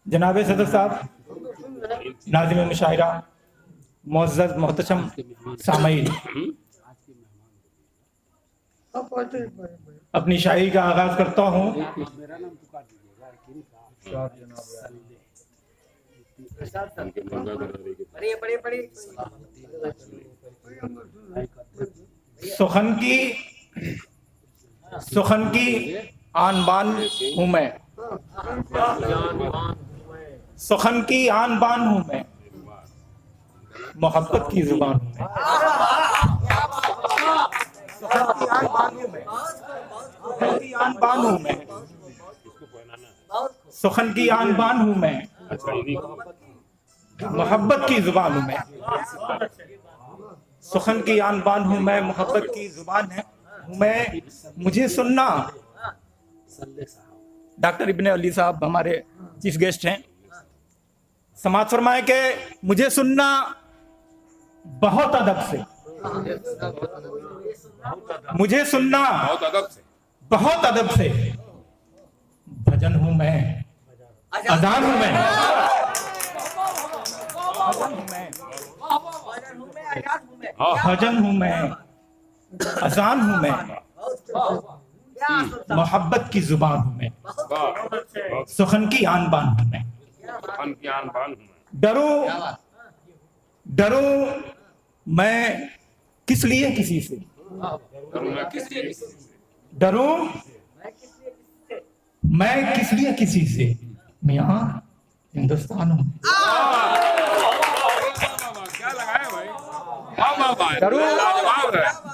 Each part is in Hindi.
जनाब सदर साहब, नाज़िम मुशायरा, मुअज़्ज़ज़ मोहतरम सामईन, अपनी शायरी का आगाज करता हूँ। सुखन की आन बान हूँ मैं, सुखन की आन बान हूँ मैं, मोहब्बत की जुबान हूँ मैं। सुखन की आन बान हूँ मैं, सुखन की आन बान हूँ मैं, सुखन की आन बान हूँ मैं, मोहब्बत की जुबान हूँ मैं। सुखन की आन बान हूँ मैं, मोहब्बत की जुबान है हूँ मैं। मुझे सुनना, डॉक्टर इब्ने अली साहब हमारे चीफ गेस्ट हैं, समाज फरमाए के मुझे सुनना बहुत अदब से, मुझे सुनना बहुत अदब से। भजन हूं मैं, अजान हूं मैं, भजन हूं मैं, अजान हूं मैं, मोहब्बत की जुबान हूं मैं, सुखन की आन बान हूं मैं। डरो मैं किस लिए किसी से, डरो मैं किस लिए किसी से, मियां हिंदुस्तान हूं।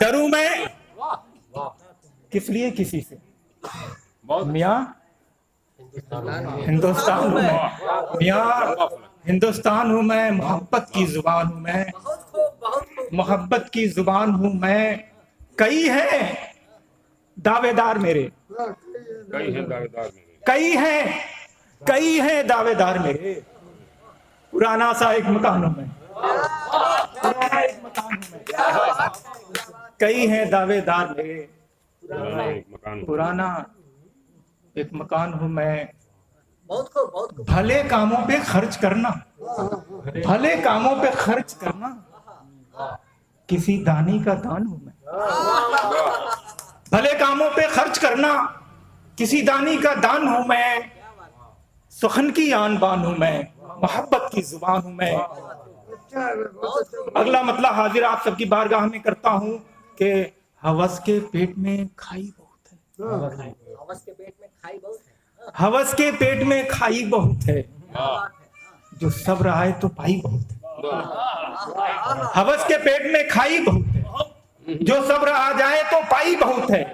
डरू मैं किस लिए किसी से, मियां हिंदुस्तान हूं मैं, मियां हिंदुस्तान हूं मैं, मोहब्बत की जुबान हूं मैं, मोहब्बत की जुबान हूं मैं। कई है दावेदार मेरे, कई हैं दावेदार मेरे, पुराना सा एक मकान हूं मैं, पुराना एक मकान हूं मैं। कई हैं दावेदार मेरे, पुराना एक मकान हूं मैं। भले कामों पे खर्च करना, भले कामों पे खर्च करना, किसी दानी का दान हूं मैं। भले कामों पे खर्च करना, किसी दानी का दान हूं मैं। सुखन की आन बान हूं मैं, मोहब्बत की जुबान हूं मैं। अगला मतलब हाजिर आप सबकी बारगाह में करता हूं कि हवस के पेट में खाई बहुत है, हवस के पेट में खाई बहुत है, हवस के पेट में खाई बहुत है, जो सब्र आए तो पाई बहुत है। हवस के पेट में खाई बहुत है, जो सब्र आ जाए तो पाई बहुत है।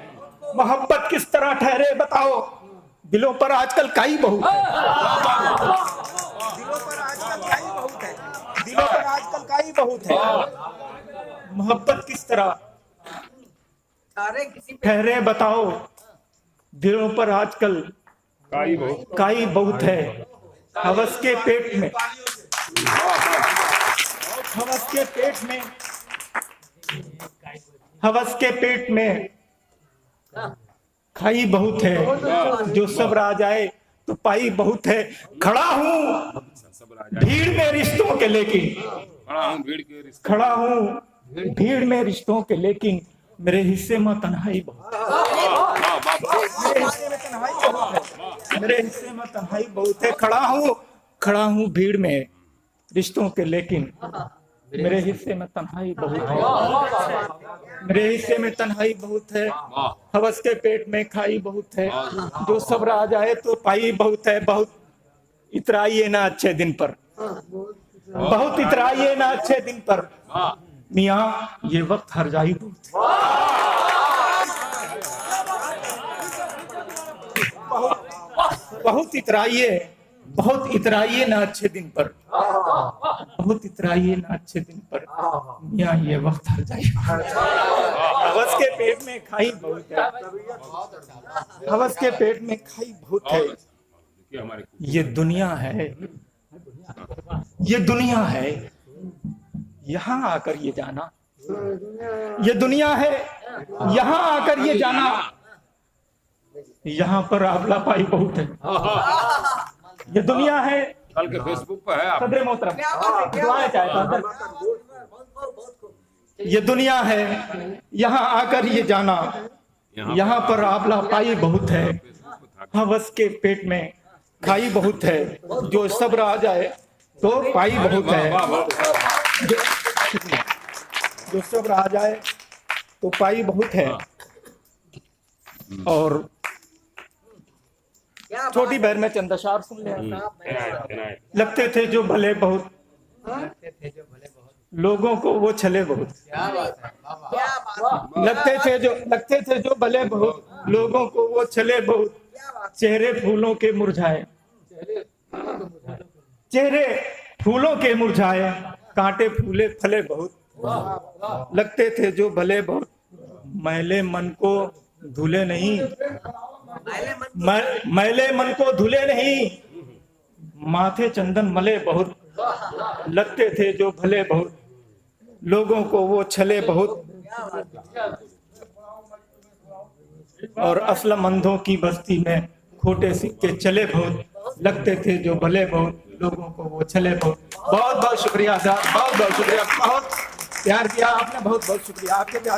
मोहब्बत किस तरह ठहरे बताओ, दिलों पर आजकल काई बहुत है, दिलों पर आजकल काई बहुत है, दिलों पर आजकल काई बहुत है। मोहब्बत किस तरह ठहरे बताओ, दिलों पर आजकल काई बहुत है। हवस के पेट में, हवस के पेट में, हवस के पेट में खाई बहुत है, जो सब्र आ जाए तो पाई बहुत है। खड़ा हूं भीड़ में रिश्तों के लेकिन, खड़ा हूं भीड़ में रिश्तों के लेकिन, मेरे हिस्से में तन्हाई बहुत है, मेरे हिस्से में तन्हाई बहुत है, मेरे हिस्से में तन्हाई बहुत है। खड़ा हूं भीड़ में रिश्तों के लेकिन, मेरे हिस्से में तन्हाई बहुत है, मेरे हिस्से में तन्हाई बहुत है। हवस के पेट में खाई बहुत है, जो सब्र आ जाए तो पाई बहुत है। बहुत इतराइए ना अच्छे दिन पर, बहुत इतराइए ना अच्छे दिन पर, मियां ये वक्त हर जाई बहुत है। बहुत इतराइए, बहुत इतराइए ना अच्छे दिन पर, बहुत इतराइए ना अच्छे दिन पर, मियां ये वक्त हर जाई। हवस के पेट में खाई बहुत है, हवस के पेट में खाई बहुत है। ये दुनिया है, ये दुनिया है, यहाँ आकर ये जाना, ये दुनिया है, यहाँ आकर ये जाना। यहाँ पर आबला पाई बहुत है, ये दुनिया है। कल के फेसबुक पे है आप। सदर मोहतरम दुआएं चाहता हूं। ये दुनिया है, यहाँ आकर ये जाना, यहाँ पर आबला पाई बहुत है, हवस के पेट में खाई बहुत है, जो सब्र आ जाए तो पाई बहुत है, जो सब्र आ जाए तो पाई बहुत है। और छोटी बहन में चंद अशार सुन लिया। लगते थे जो भले बहुत, लोगों को वो छले बहुत। लगते थे जो भले बहुत, लोगों को वो छले बहुत। चेहरे फूलों के मुरझाए, चेहरे फूलों के मुरझाए, कांटे फूले फले बहुत। लगते थे जो भले बहुत, मैले मन को धुले नहीं, मैले मन को धुले नहीं, माथे चंदन मले बहुत। लगते थे जो भले बहुत, लोगों को वो छले बहुत। और असलम अंधों की बस्ती में खोटे सिक्के चले बहुत। लगते थे जो भले बहुत, लोगों को वो छले बहुत। बहुत बहुत शुक्रिया साहब, बहुत बहुत शुक्रिया, बहुत प्यार किया आपने, बहुत बहुत शुक्रिया आपके प्यार।